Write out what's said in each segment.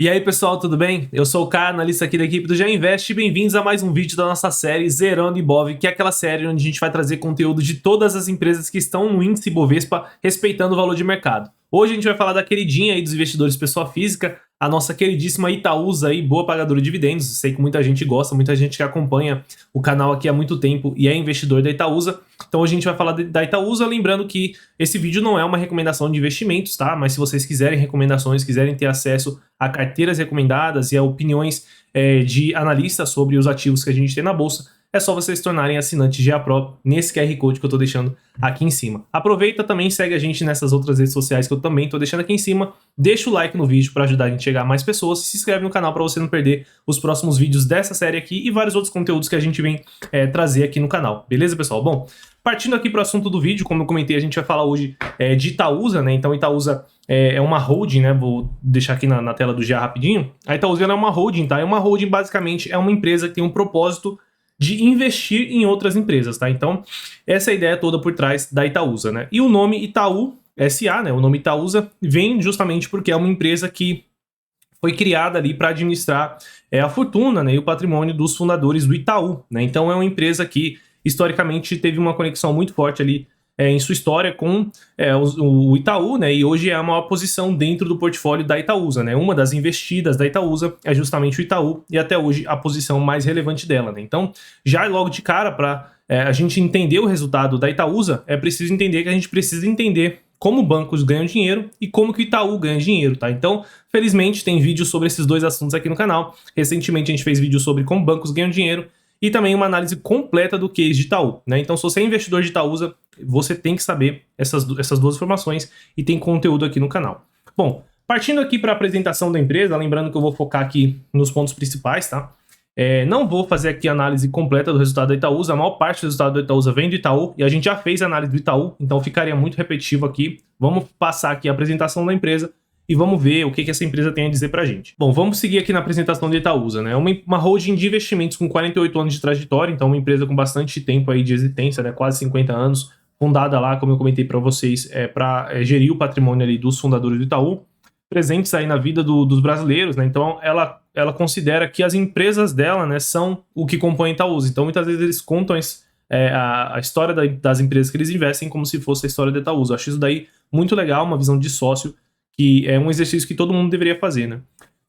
E aí pessoal, tudo bem? Eu sou o K, analista aqui da equipe do Já Invest e bem-vindos a mais um vídeo da nossa série Zerando Ibov, que é aquela série onde a gente vai trazer conteúdo de todas as empresas que estão no índice Bovespa, respeitando o valor de mercado. Hoje a gente vai falar da queridinha aí dos investidores pessoa física, a nossa queridíssima Itaúsa aí, boa pagadora de dividendos. Sei que muita gente gosta, muita gente que acompanha o canal aqui há muito tempo e é investidor da Itaúsa. Então hoje a gente vai falar da Itaúsa, lembrando que esse vídeo não é uma recomendação de investimentos, tá? Mas se vocês quiserem recomendações, quiserem ter acesso a carteiras recomendadas e a opiniões de analistas sobre os ativos que a gente tem na bolsa, é só vocês se tornarem assinantes GA Pro nesse QR Code que eu tô deixando aqui em cima. Aproveita também, segue a gente nessas outras redes sociais que eu também tô deixando aqui em cima. Deixa o like no vídeo para ajudar a gente a chegar a mais pessoas. Se inscreve no canal para você não perder os próximos vídeos dessa série aqui e vários outros conteúdos que a gente vem trazer aqui no canal. Beleza, pessoal? Bom, partindo aqui para o assunto do vídeo, como eu comentei, a gente vai falar hoje de Itaúsa, né? Então, Itaúsa é uma holding, né? Vou deixar aqui na tela do GA rapidinho. A Itaúsa é uma holding, tá? É uma holding, basicamente, é uma empresa que tem um propósito de investir em outras empresas, tá? Então, essa é a ideia toda por trás da Itaúsa, né? E o nome Itaú SA, né? O nome Itaúsa vem justamente porque é uma empresa que foi criada ali para administrar a fortuna, né, e o patrimônio dos fundadores do Itaú, né? Então é uma empresa que historicamente teve uma conexão muito forte ali em sua história com o Itaú, né? E hoje é a maior posição dentro do portfólio da Itaúsa, né? Uma das investidas da Itaúsa é justamente o Itaú e até hoje a posição mais relevante dela, né? Então, já logo de cara, para a gente entender o resultado da Itaúsa, é preciso entender que a gente precisa entender como bancos ganham dinheiro e como que o Itaú ganha dinheiro, tá? Então, felizmente, tem vídeo sobre esses dois assuntos aqui no canal. Recentemente, a gente fez vídeo sobre como bancos ganham dinheiro e também uma análise completa do case de Itaú, né? Então, se você é investidor de Itaúsa, você tem que saber essas duas informações e tem conteúdo aqui no canal. Bom, partindo aqui para a apresentação da empresa, lembrando que eu vou focar aqui nos pontos principais, tá? Não vou fazer aqui a análise completa do resultado da Itaúsa, a maior parte do resultado da Itaúsa vem do Itaú, e a gente já fez a análise do Itaú, então ficaria muito repetitivo aqui. Vamos passar aqui a apresentação da empresa e vamos ver o que essa empresa tem a dizer pra gente. Bom, vamos seguir aqui na apresentação da Itaúsa, né? Uma holding de investimentos com 48 anos de trajetória, então uma empresa com bastante tempo aí de existência, né? Quase 50 anos, fundada lá, como eu comentei para vocês, para gerir o patrimônio ali dos fundadores do Itaú, presentes aí na vida dos brasileiros, né? Então ela considera que as empresas dela, né, são o que compõe a Itaúsa. Então muitas vezes eles contam a história das empresas que eles investem como se fosse a história da Itaúsa. Eu acho isso daí muito legal, uma visão de sócio, que é um exercício que todo mundo deveria fazer, né?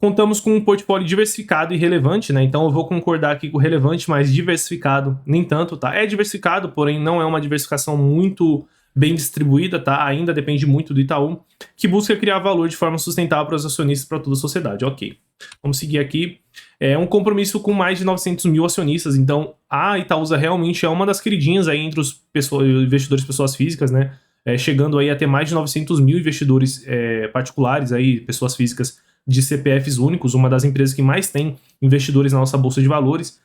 Contamos com um portfólio diversificado e relevante, né? Então eu vou concordar aqui com o relevante, mas diversificado nem tanto, tá? É diversificado, porém não é uma diversificação muito bem distribuída, tá? Ainda depende muito do Itaú, que busca criar valor de forma sustentável para os acionistas e para toda a sociedade. Ok. Vamos seguir aqui. É um compromisso com mais de 900 mil acionistas, então a Itaúsa realmente é uma das queridinhas aí entre os investidores pessoas físicas, né? Chegando aí a ter mais de 900 mil investidores particulares, aí, pessoas físicas de CPFs únicos, uma das empresas que mais tem investidores na nossa bolsa de valores.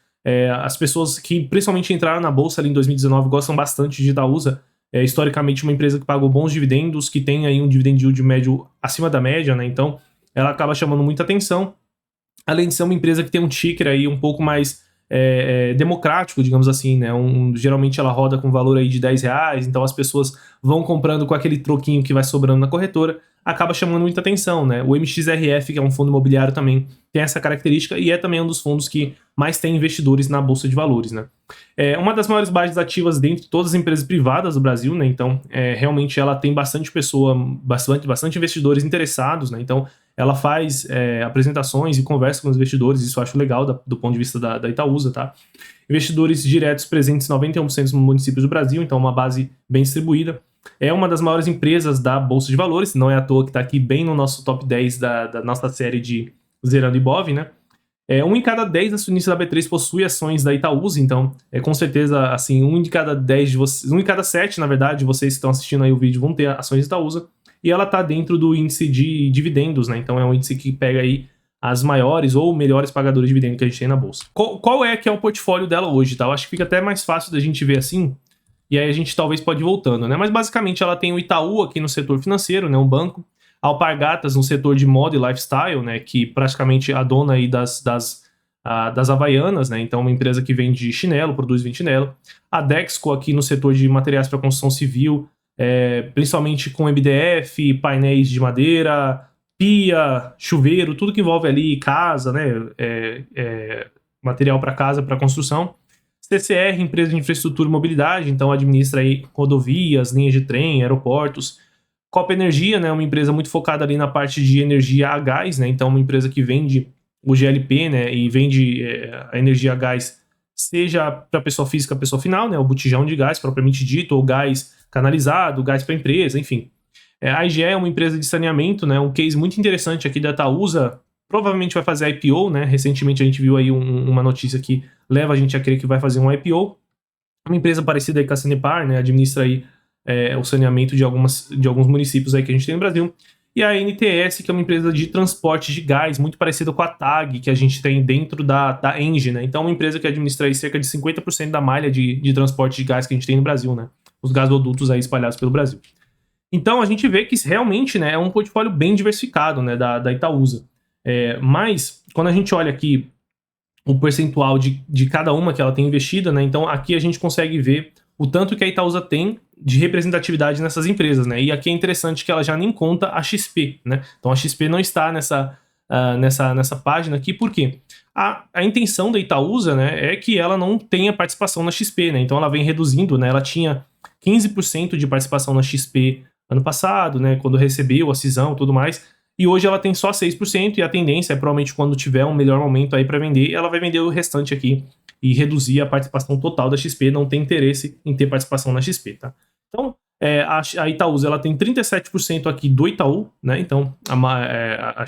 As pessoas que principalmente entraram na bolsa ali em 2019 gostam bastante de Itaúsa. Historicamente uma empresa que pagou bons dividendos, que tem aí um dividend yield médio acima da média, né? Então ela acaba chamando muita atenção, além de ser uma empresa que tem um ticker aí um pouco mais democrático, digamos assim, né? Geralmente ela roda com valor aí de R$10, então as pessoas vão comprando com aquele troquinho que vai sobrando na corretora, acaba chamando muita atenção, né? O MXRF, que é um fundo imobiliário também, tem essa característica e é também um dos fundos que mais tem investidores na Bolsa de Valores, né? Uma das maiores bases ativas dentre todas as empresas privadas do Brasil, né? Então, realmente ela tem bastante investidores interessados, né? Então, ela faz apresentações e conversa com os investidores, isso eu acho legal do ponto de vista da Itaúsa, tá? Investidores diretos presentes em 91% dos municípios do Brasil, então uma base bem distribuída. É uma das maiores empresas da Bolsa de Valores, não é à toa que está aqui bem no nosso top 10 da nossa série de Zerando Ibov, né? 1 em cada 10 acionistas da B3 possui ações da Itaúsa, então com certeza, assim, 1 em cada 10 de vocês, 1 em cada 7, na verdade, vocês que estão assistindo aí o vídeo vão ter ações da Itaúsa, e ela está dentro do índice de dividendos, né? Então é um índice que pega aí as maiores ou melhores pagadoras de dividendos que a gente tem na bolsa. Qual é que é o portfólio dela hoje, tá? Eu acho que fica até mais fácil da gente ver assim, e aí a gente talvez pode ir voltando, né? Mas basicamente ela tem o Itaú aqui no setor financeiro, né? Um banco. Alpargatas no setor de moda e lifestyle, né? Que praticamente é a dona aí das Havaianas, né? Então uma empresa que vende chinelo, produz chinelo. A Dexco aqui no setor de materiais para construção civil, principalmente com MDF, painéis de madeira, pia, chuveiro, tudo que envolve ali casa, né, material para casa, para construção. CCR, empresa de infraestrutura e mobilidade, então administra aí rodovias, linhas de trem, aeroportos. Copa Energia, né, uma empresa muito focada ali na parte de energia a gás, né, então uma empresa que vende o GLP, né, e vende a energia a gás, seja para pessoa física, pessoa final, né, o botijão de gás propriamente dito, ou gás canalizado, gás para empresa, enfim. A IGE é uma empresa de saneamento, né, um case muito interessante aqui da Itaúsa, provavelmente vai fazer IPO, né, recentemente a gente viu aí uma notícia que leva a gente a crer que vai fazer um IPO. Uma empresa parecida aí com a Sanepar, né, administra aí o saneamento de alguns municípios aí que a gente tem no Brasil. E a NTS, que é uma empresa de transporte de gás, muito parecida com a TAG, que a gente tem dentro da Engie, né? Então, é uma empresa que administra aí cerca de 50% da malha de transporte de gás que a gente tem no Brasil, né? Os gasodutos aí espalhados pelo Brasil. Então, a gente vê que realmente, né, é um portfólio bem diversificado, né, da Itaúsa. Mas, quando a gente olha aqui o percentual de cada uma que ela tem investida, né? Então, aqui a gente consegue ver o tanto que a Itaúsa tem de representatividade nessas empresas, né? E aqui é interessante que ela já nem conta a XP, né? Então a XP não está nessa página aqui, por quê? A intenção da Itaúsa, né, é que ela não tenha participação na XP, né? Então ela vem reduzindo, né? Ela tinha 15% de participação na XP ano passado, né? Quando recebeu a cisão e tudo mais. E hoje ela tem só 6%, e a tendência é provavelmente quando tiver um melhor momento aí para vender, ela vai vender o restante aqui e reduzir a participação total da XP, não tem interesse em ter participação na XP, tá? Então, a Itaúsa ela tem 37% aqui do Itaú, né? Então, a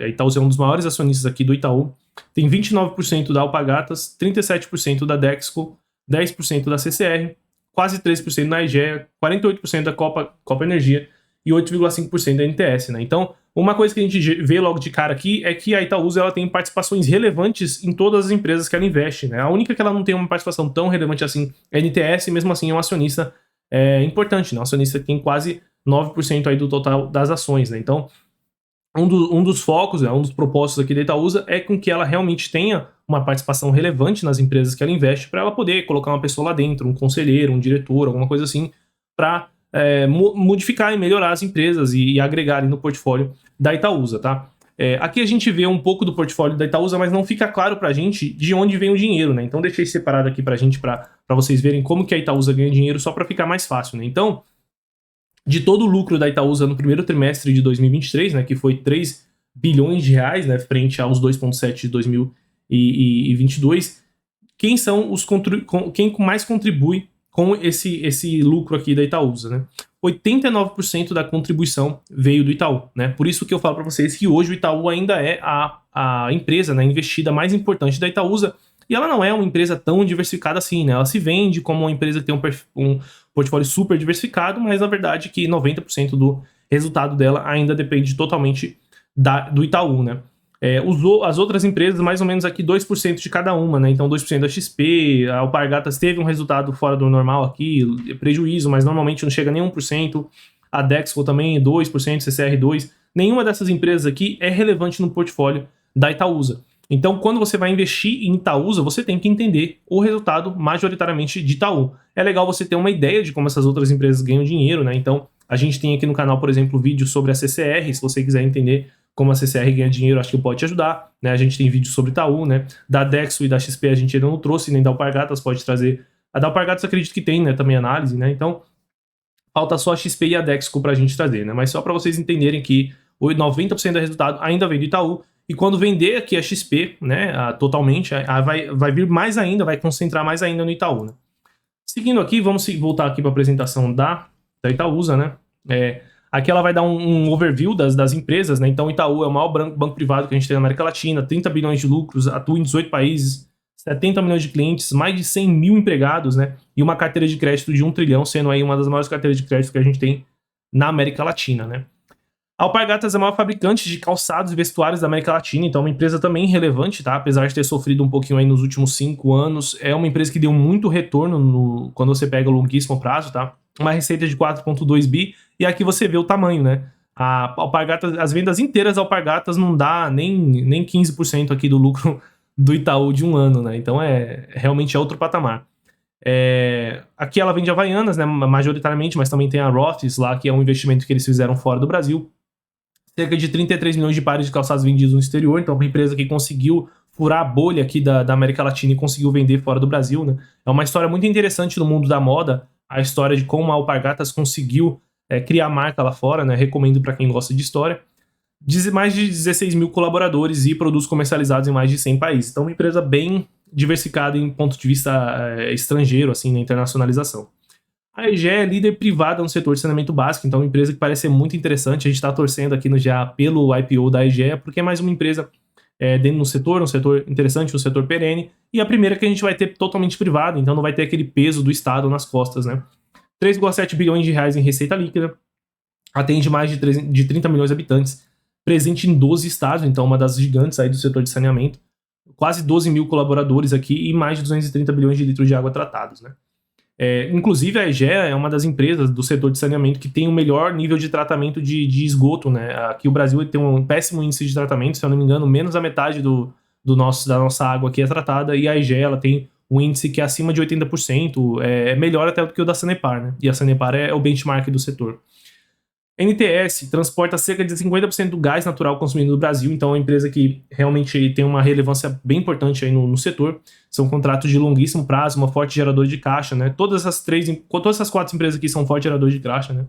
Itaúsa é um dos maiores acionistas aqui do Itaú. Tem 29% da Alpargatas, 37% da Dexco, 10% da CCR, quase 3% da IGE, 48% da Copa Energia e 8,5% da NTS, né? Então, uma coisa que a gente vê logo de cara aqui é que a Itaúsa ela tem participações relevantes em todas as empresas que ela investe, né? A única que ela não tem uma participação tão relevante assim é a NTS, e mesmo assim é um acionista importante, né? Um acionista que tem quase 9% aí do total das ações, né? Então, um dos focos, né, um dos propósitos aqui da Itaúsa é com que ela realmente tenha uma participação relevante nas empresas que ela investe, para ela poder colocar uma pessoa lá dentro, um conselheiro, um diretor, alguma coisa assim, para modificar e melhorar as empresas e agregar ali no portfólio da Itaúsa, tá? Aqui a gente vê um pouco do portfólio da Itaúsa, mas não fica claro pra gente de onde vem o dinheiro, né? Então deixei separado aqui pra gente, pra vocês verem como que a Itaúsa ganha dinheiro, só pra ficar mais fácil, né? Então, de todo o lucro da Itaúsa no primeiro trimestre de 2023, né, que foi 3 bilhões de reais, né, frente aos 2,7 de 2022, quem mais contribui com esse lucro aqui da Itaúsa, né? 89% da contribuição veio do Itaú, né? Por isso que eu falo para vocês que hoje o Itaú ainda é a empresa, né, investida mais importante da Itaúsa, e ela não é uma empresa tão diversificada assim, né? Ela se vende como uma empresa que tem um portfólio super diversificado, mas na verdade que 90% do resultado dela ainda depende totalmente do Itaú, né? As outras empresas, mais ou menos aqui 2% de cada uma, né? Então 2% da XP, a Alpargatas teve um resultado fora do normal aqui, prejuízo, mas normalmente não chega a nem 1%. A Dexco também 2%, CCR 2%. Nenhuma dessas empresas aqui é relevante no portfólio da Itaúsa. Então, quando você vai investir em Itaúsa, você tem que entender o resultado majoritariamente de Itaú. É legal você ter uma ideia de como essas outras empresas ganham dinheiro, né? Então, a gente tem aqui no canal, por exemplo, vídeo sobre a CCR, se você quiser entender como a CCR ganha dinheiro, acho que pode te ajudar, né? A gente tem vídeo sobre Itaú, né? Da Dexo e da XP a gente ainda não trouxe, nem da Alpargatas pode trazer. A da Alpargatas acredito que tem, né? Também análise, né? Então, falta só a XP e a Dexco pra gente trazer, né? Mas só para vocês entenderem que 90% do resultado ainda vem do Itaú, e quando vender aqui a XP, né, totalmente, vai vir mais ainda, vai concentrar mais ainda no Itaú, né? Seguindo aqui, vamos voltar aqui para a apresentação da Itaúsa, né? Aqui ela vai dar um overview das empresas, né? Então o Itaú é o maior banco privado que a gente tem na América Latina, 30 bilhões de lucros, atua em 18 países, 70 milhões de clientes, mais de 100 mil empregados, né? E uma carteira de crédito de 1 trilhão, sendo aí uma das maiores carteiras de crédito que a gente tem na América Latina, né? A Alpargatas é a maior fabricante de calçados e vestuários da América Latina, então é uma empresa também relevante, tá? Apesar de ter sofrido um pouquinho aí nos últimos 5 anos, é uma empresa que deu muito retorno quando você pega o longuíssimo prazo, tá? Uma receita de 4,2 bi, e aqui você vê o tamanho, né? A Alpargatas, as vendas inteiras da Alpargatas não dá nem 15% aqui do lucro do Itaú de um ano, né? Então realmente é outro patamar. Aqui ela vende Havaianas, né, majoritariamente, mas também tem a Rothy's lá, que é um investimento que eles fizeram fora do Brasil. cerca de 33 milhões de pares de calçados vendidos no exterior, então é uma empresa que conseguiu furar a bolha aqui da América Latina e conseguiu vender fora do Brasil, né? É uma história muito interessante no mundo da moda, a história de como a Alpargatas conseguiu criar marca lá fora, né? Recomendo para quem gosta de história. Mais de 16 mil colaboradores e produtos comercializados em mais de 100 países. Então, uma empresa bem diversificada em ponto de vista estrangeiro, assim, na internacionalização. A EGEA é líder privada no setor de saneamento básico, então é uma empresa que parece ser muito interessante. A gente está torcendo aqui no GA pelo IPO da EGEA, porque é mais uma empresa dentro do setor, um setor interessante, um setor perene, e a primeira que a gente vai ter totalmente privada, então não vai ter aquele peso do Estado nas costas, né? 3,7 bilhões de reais em receita líquida, atende mais de 30 milhões de habitantes, presente em 12 estados, então uma das gigantes aí do setor de saneamento, quase 12 mil colaboradores aqui e mais de 230 bilhões de litros de água tratados, né? Inclusive a EGEA é uma das empresas do setor de saneamento que tem o melhor nível de tratamento de esgoto, né? Aqui o Brasil tem um péssimo índice de tratamento, se eu não me engano, menos da metade da nossa água aqui é tratada, e a EGEA ela tem um índice que é acima de 80%, é melhor até do que o da Sanepar, né? E a Sanepar é o benchmark do setor. NTS transporta cerca de 50% do gás natural consumido no Brasil, então é uma empresa que realmente tem uma relevância bem importante aí no setor. São contratos de longuíssimo prazo, uma forte geradora de caixa, né? Todas essas 4 empresas aqui são fortes geradores de caixa, né?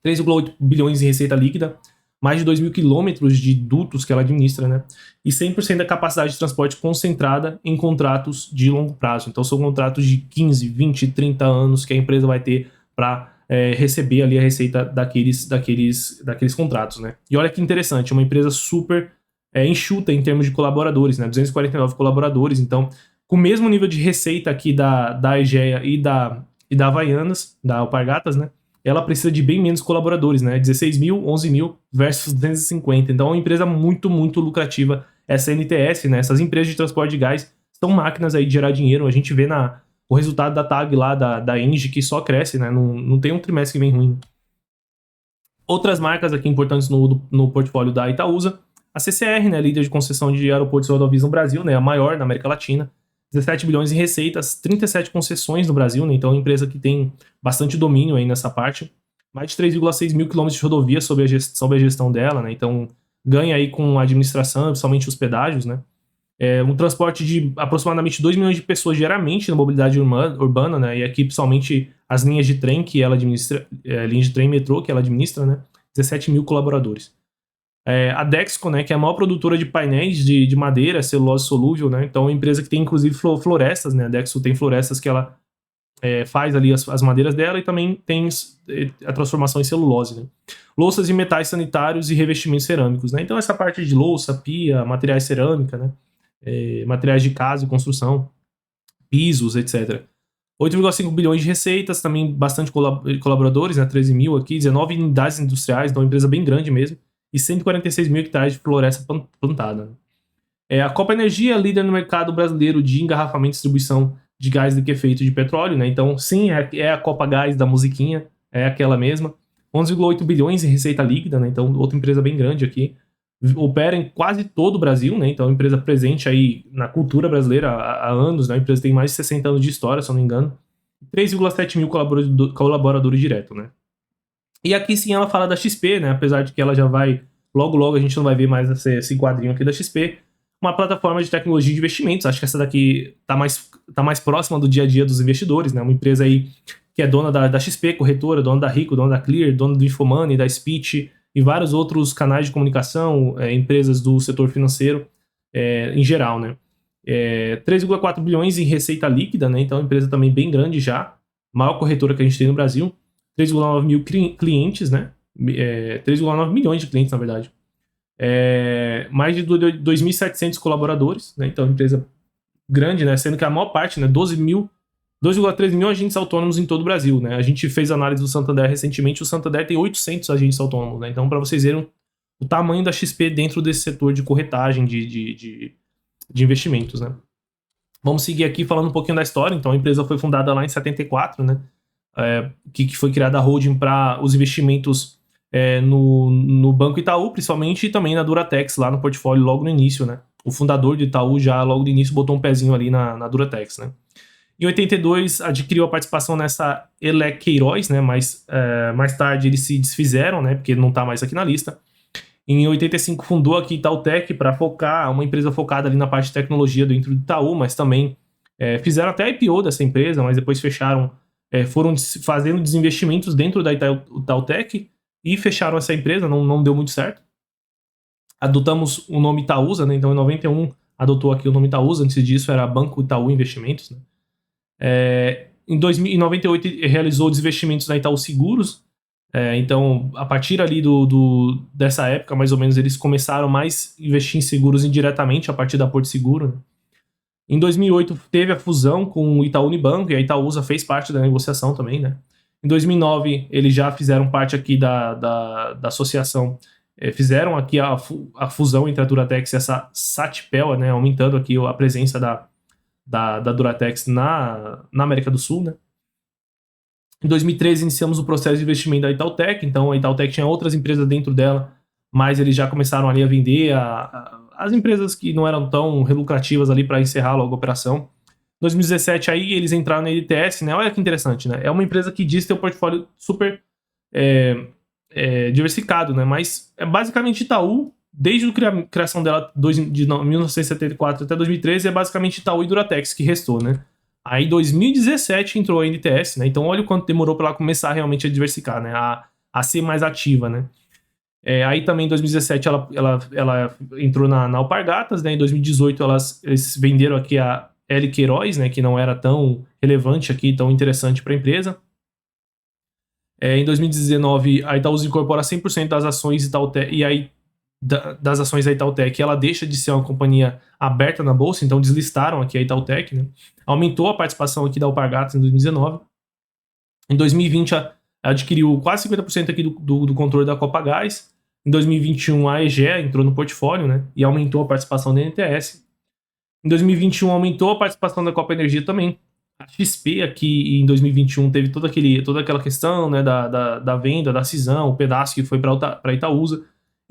3,8 bilhões em receita líquida, mais de 2 mil quilômetros de dutos que ela administra, né? E 100% da capacidade de transporte concentrada em contratos de longo prazo. Então são contratos de 15, 20, 30 anos que a empresa vai ter para receber ali a receita daqueles contratos, né? E olha que interessante, uma empresa super enxuta em termos de colaboradores, né? 249 colaboradores, então com o mesmo nível de receita aqui da EGEA e da Havaianas, da Alpargatas, né? Ela precisa de bem menos colaboradores, né? 16 mil, 11 mil versus 250. Então é uma empresa muito, muito lucrativa. Essa NTS, né? Essas empresas de transporte de gás são máquinas aí de gerar dinheiro. A gente vê o resultado da TAG lá, da Engie, que só cresce, né? Não tem um trimestre que vem ruim. Outras marcas aqui importantes no portfólio da Itaúsa. A CCR, né? Líder de concessão de aeroportos e rodovias no Brasil, né? A maior na América Latina. 17 bilhões em receitas, 37 concessões no Brasil, né? Então é uma empresa que tem bastante domínio aí nessa parte. Mais de 3,6 mil quilômetros de rodovia sob a gestão dela, né? Então ganha aí com a administração, principalmente os pedágios, né? Um transporte de aproximadamente 2 milhões de pessoas diariamente na mobilidade urbana, né? E aqui principalmente as linhas de trem que ela administra, linhas de trem e metrô que ela administra, né? 17 mil colaboradores. A Dexco, né, que é a maior produtora de painéis de madeira, celulose solúvel, né? Então é uma empresa que tem inclusive florestas, né? A Dexco tem florestas que ela faz ali as madeiras dela e também tem a transformação em celulose, né? Louças e metais sanitários e revestimentos cerâmicos, né? Então essa parte de louça, pia, materiais cerâmica, né? Materiais de casa e construção, pisos, etc. 8,5 bilhões de receitas, também bastante colaboradores, né? 13 mil aqui, 19 unidades industriais, então é uma empresa bem grande mesmo, e 146 mil hectares de floresta plantada. A Copa Energia é líder no mercado brasileiro de engarrafamento e distribuição de gás liquefeito de petróleo, né? Então, sim, é a Copa Gás da musiquinha, é aquela mesma. 11,8 bilhões em receita líquida, né? Então, outra empresa bem grande aqui. Opera em quase todo o Brasil, né? Então, é uma empresa presente aí na cultura brasileira há anos, né? A empresa tem mais de 60 anos de história, se eu não me engano. 3,7 mil colaboradores direto, né? E aqui sim ela fala da XP, né? Apesar de que ela já vai... Logo a gente não vai ver mais esse quadrinho aqui da XP. Uma plataforma de tecnologia de investimentos. Acho que essa daqui tá mais próxima do dia a dia dos investidores, né? Uma empresa aí que é dona da XP, corretora, dona da Rico, dona da Clear, dona do Infomoney, da Speech e vários outros canais de comunicação, empresas do setor financeiro em geral, né? 3,4 bilhões em receita líquida, né? Então, é uma empresa também bem grande já. Maior corretora que a gente tem no Brasil. 3,9 mil clientes, né? 3,9 milhões de clientes, na verdade. Mais de 2.700 colaboradores, né? Então, é uma empresa grande, né? Sendo que a maior parte, né? 2,3 mil agentes autônomos em todo o Brasil, né? A gente fez análise do Santander recentemente, o Santander tem 800 agentes autônomos, né? Então, para vocês verem o tamanho da XP dentro desse setor de corretagem de investimentos, né? Vamos seguir aqui falando um pouquinho da história. Então, a empresa foi fundada lá em 74, né? Que foi criada a holding para os investimentos no Banco Itaú, principalmente, e também na Duratex, lá no portfólio logo no início, né? O fundador do Itaú já logo no início botou um pezinho ali na Duratex, né? Em 82, adquiriu a participação nessa Elequeiroz, né? Mas mais tarde eles se desfizeram, né? Porque ele não está mais aqui na lista. Em 85 fundou aqui Itautec para focar, uma empresa focada ali na parte de tecnologia dentro do Itaú, mas também fizeram até a IPO dessa empresa, mas depois fecharam, foram fazendo desinvestimentos dentro da Itautec e fecharam essa empresa, não deu muito certo. Adotamos o nome Itaúsa, né? Então em 91 adotou aqui o nome Itaúsa, antes disso era Banco Itaú Investimentos, né? Em 98 realizou desinvestimentos na Itaú Seguros. Então, a partir ali dessa época, mais ou menos, eles começaram mais a investir em seguros indiretamente, a partir da Porto Seguro, né? Em 2008, teve a fusão com o Itaú Unibanco, e a Itaúsa fez parte da negociação também, né? Em 2009, eles já fizeram parte aqui da associação, fizeram aqui a fusão entre a Duratex e essa Satipel, né? Aumentando aqui a presença da Duratex na América do Sul, né? Em 2013 iniciamos o processo de investimento da Itautec, então a Itautec tinha outras empresas dentro dela, mas eles já começaram ali a vender as empresas que não eram tão lucrativas ali para encerrar logo a operação. Em 2017 aí eles entraram na NTS, né? Olha que interessante, né? É uma empresa que diz ter um portfólio super diversificado, né? Mas é basicamente Itaú, desde a criação dela de 1974 até 2013, é basicamente Itaú e Duratex que restou, né? Aí em 2017 entrou a NTS, né? Então olha o quanto demorou para ela começar realmente a diversificar, né? A ser mais ativa, né? Aí também em 2017 ela entrou na Alpargatas, né? Em 2018 eles venderam aqui a L. Queiroz, né? Que não era tão relevante aqui, tão interessante para a empresa. Em 2019 a Itaúsa incorpora 100% das ações Itautec, e aí das ações da Itautec, ela deixa de ser uma companhia aberta na bolsa, então deslistaram aqui a Itautec, né? Aumentou a participação aqui da Alpargatas em 2019. Em 2020, adquiriu quase 50% aqui do controle da Copagaz. Em 2021, a EGEA entrou no portfólio, né? E aumentou a participação da NTS. Em 2021, aumentou a participação da Copa Energia também. A XP aqui em 2021 teve toda aquela questão, né, da venda, da cisão, o pedaço que foi para a Itaúsa.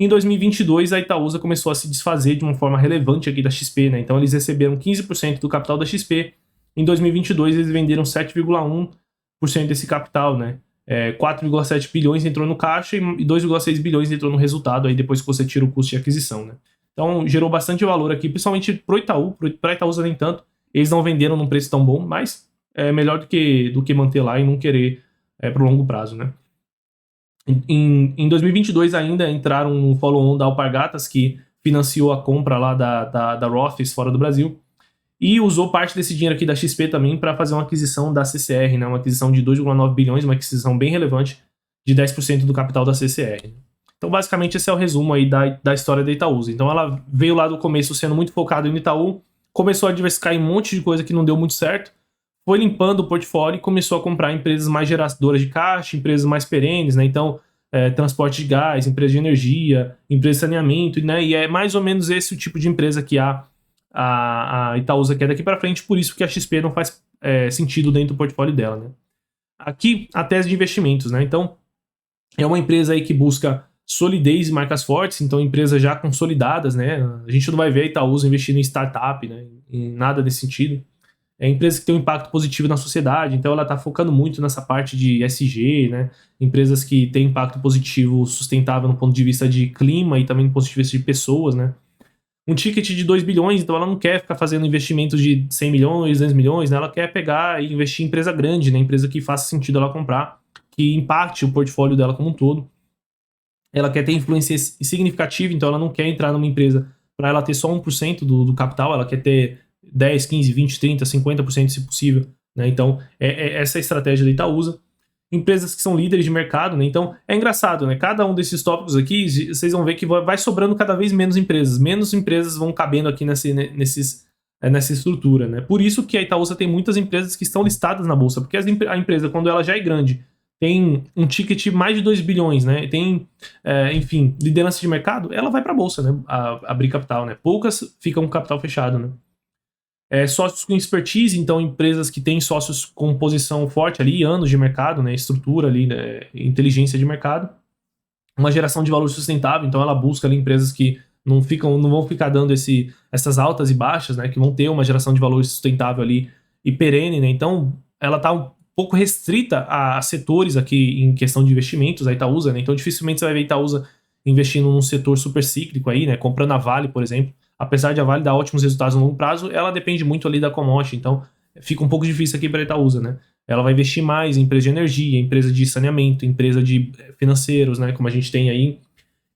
Em 2022, a Itaúsa começou a se desfazer de uma forma relevante aqui da XP, né? Então eles receberam 15% do capital da XP. Em 2022, eles venderam 7,1% desse capital, né? 4,7 bilhões entrou no caixa e 2,6 bilhões entrou no resultado aí depois que você tira o custo de aquisição, né? Então gerou bastante valor aqui, principalmente pro Itaú, para a Itaúsa nem tanto. Eles não venderam num preço tão bom, mas é melhor do que manter lá e não querer pro longo prazo, né? Em 2022 ainda entraram no follow-on da Alpargatas, que financiou a compra lá da Rothes fora do Brasil, e usou parte desse dinheiro aqui da XP também para fazer uma aquisição da CCR, né? Uma aquisição de 2,9 bilhões, uma aquisição bem relevante de 10% do capital da CCR. Então basicamente esse é o resumo aí da história da Itaúsa. Então ela veio lá do começo sendo muito focada em Itaú, começou a diversificar em um monte de coisa que não deu muito certo, foi limpando o portfólio e começou a comprar empresas mais geradoras de caixa, empresas mais perenes, né? Então, transporte de gás, empresa de energia, empresa de saneamento, né? E é mais ou menos esse o tipo de empresa que a Itaúsa quer daqui para frente, por isso que a XP não faz sentido dentro do portfólio dela, né? Aqui, a tese de investimentos, né? Então, é uma empresa aí que busca solidez e marcas fortes, então empresas já consolidadas, né? A gente não vai ver a Itaúsa investindo em startup, né? Em nada desse sentido. É empresa que tem um impacto positivo na sociedade, então ela está focando muito nessa parte de ESG, né? Empresas que têm impacto positivo, sustentável no ponto de vista de clima e também no ponto de vista de pessoas, né? Um ticket de 2 bilhões, então ela não quer ficar fazendo investimentos de 100 milhões, 200 milhões, né? Ela quer pegar e investir em empresa grande, né? Empresa que faça sentido ela comprar, que impacte o portfólio dela como um todo. Ela quer ter influência significativa, então ela não quer entrar numa empresa para ela ter só 1% do capital, ela quer ter 10, 15, 20, 30, 50% se possível, né? Então, essa é a estratégia da Itaúsa. Empresas que são líderes de mercado, né? Então, é engraçado, né? Cada um desses tópicos aqui, vocês vão ver que vai sobrando cada vez menos empresas vão cabendo aqui nessa estrutura, né? Por isso que a Itaúsa tem muitas empresas que estão listadas na bolsa, porque a empresa, quando ela já é grande, tem um ticket mais de 2 bilhões, né? Tem, enfim, liderança de mercado, ela vai para a bolsa, né? Abrir capital, né? Poucas ficam com capital fechado, né? Sócios com expertise, então empresas que têm sócios com posição forte ali, anos de mercado, né? Estrutura ali, né? Inteligência de mercado. Uma geração de valor sustentável, então ela busca ali empresas que não vão ficar dando essas altas e baixas, né? Que vão ter uma geração de valor sustentável ali e perene, né? Então ela está um pouco restrita a setores aqui em questão de investimentos, a Itaúsa, né? Então dificilmente você vai ver a Itaúsa investindo num setor super cíclico aí, né? Comprando a Vale, por exemplo. Apesar de a Vale dar ótimos resultados no longo prazo, ela depende muito ali da commodity, então fica um pouco difícil aqui para a Itaúsa, né? Ela vai investir mais em empresa de energia, empresa de saneamento, empresa de financeiros, né? Como a gente tem aí.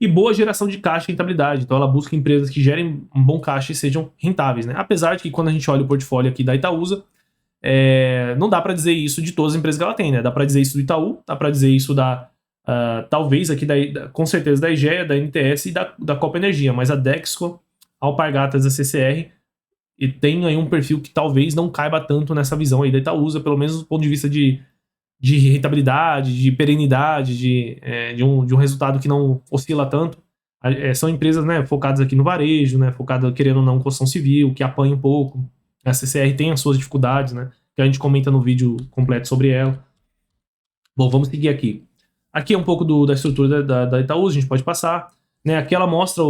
E boa geração de caixa e rentabilidade. Então ela busca empresas que gerem um bom caixa e sejam rentáveis, né? Apesar de que quando a gente olha o portfólio aqui da Itaúsa, não dá para dizer isso de todas as empresas que ela tem, né? Dá para dizer isso do Itaú, dá para dizer isso talvez aqui com certeza da Egea, da NTS e da Copa Energia, mas a Dexco, a Alpargatas, a CCR e tem aí um perfil que talvez não caiba tanto nessa visão aí da Itaúsa, pelo menos do ponto de vista de rentabilidade, de perenidade, de um resultado que não oscila tanto. São empresas, né, focadas aqui no varejo, né, focadas, querendo ou não, em construção civil, que apanha um pouco. A CCR tem as suas dificuldades, né, que a gente comenta no vídeo completo sobre ela. Bom, vamos seguir aqui. Aqui é um pouco da estrutura da Itaúsa, a gente pode passar. Né, aqui ela mostra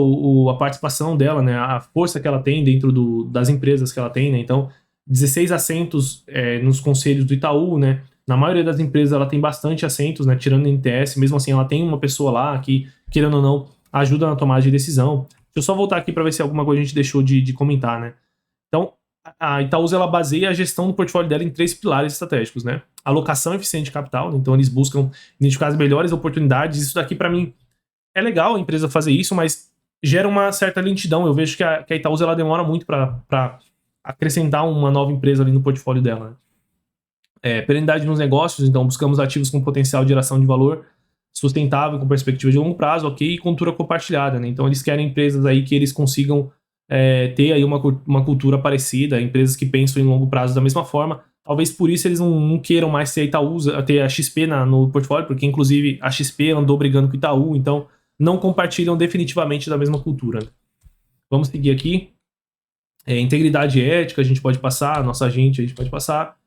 a participação dela, né, a força que ela tem dentro das empresas que ela tem. Né, então, 16 assentos nos conselhos do Itaú, né. Na maioria das empresas ela tem bastante assentos, né, tirando a NTS, mesmo assim ela tem uma pessoa lá que, querendo ou não, ajuda na tomada de decisão. Deixa eu só voltar aqui para ver se alguma coisa a gente deixou de comentar, né. Então, a Itaúsa ela baseia a gestão do portfólio dela em 3 pilares estratégicos, né. Alocação eficiente de capital, né, então eles buscam identificar as melhores oportunidades. Isso daqui, para mim, é legal a empresa fazer isso, mas gera uma certa lentidão. Eu vejo que a Itaúsa ela demora muito para acrescentar uma nova empresa ali no portfólio dela, né. Perenidade nos negócios, então buscamos ativos com potencial de geração de valor sustentável, com perspectiva de longo prazo, ok, e cultura compartilhada, né? Então eles querem empresas aí que eles consigam ter aí uma cultura parecida, empresas que pensam em longo prazo da mesma forma. Talvez por isso eles não queiram mais ter a Itaúsa, ter a XP no portfólio, porque inclusive a XP andou brigando com o Itaú, então não compartilham definitivamente da mesma cultura, né? Vamos seguir aqui. Integridade ética, a gente pode passar, nossa gente, a gente pode passar.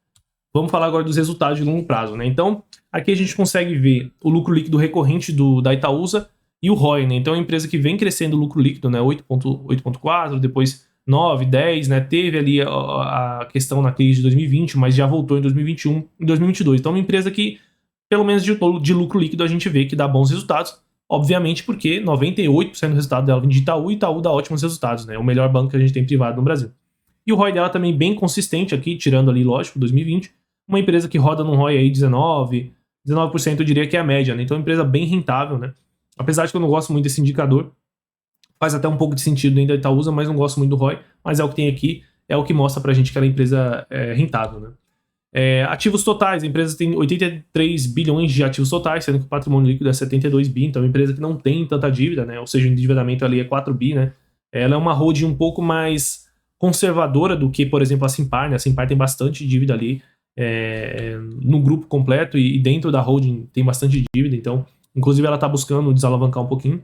Vamos falar agora dos resultados de longo prazo, né? Então, aqui a gente consegue ver o lucro líquido recorrente da Itaúsa e o ROI, né? Então, é uma empresa que vem crescendo o lucro líquido, né? 8,4, depois 9, 10, né? Teve ali a questão na crise de 2020, mas já voltou em 2021 e 2022. Então, é uma empresa que, pelo menos de lucro líquido, a gente vê que dá bons resultados. Obviamente, porque 98% do resultado dela vem de Itaú e Itaú dá ótimos resultados, né? É o melhor banco que a gente tem privado no Brasil. E o ROI dela também bem consistente aqui, tirando ali, lógico, 2020. Uma empresa que roda num ROI aí 19% eu diria que é a média, né? Então é uma empresa bem rentável, né? Apesar de que eu não gosto muito desse indicador, faz até um pouco de sentido ainda a Itaúsa, mas não gosto muito do ROI, mas é o que tem aqui, é o que mostra pra gente que ela é empresa rentável, né? Ativos totais, a empresa tem 83 bilhões de ativos totais, sendo que o patrimônio líquido é 72 bi, então é uma empresa que não tem tanta dívida, né? Ou seja, o endividamento ali é 4 bi, né? Ela é uma holding um pouco mais conservadora do que, por exemplo, a Simpar, né? A Simpar tem bastante dívida ali no grupo completo e dentro da holding tem bastante dívida, então, inclusive ela está buscando desalavancar um pouquinho.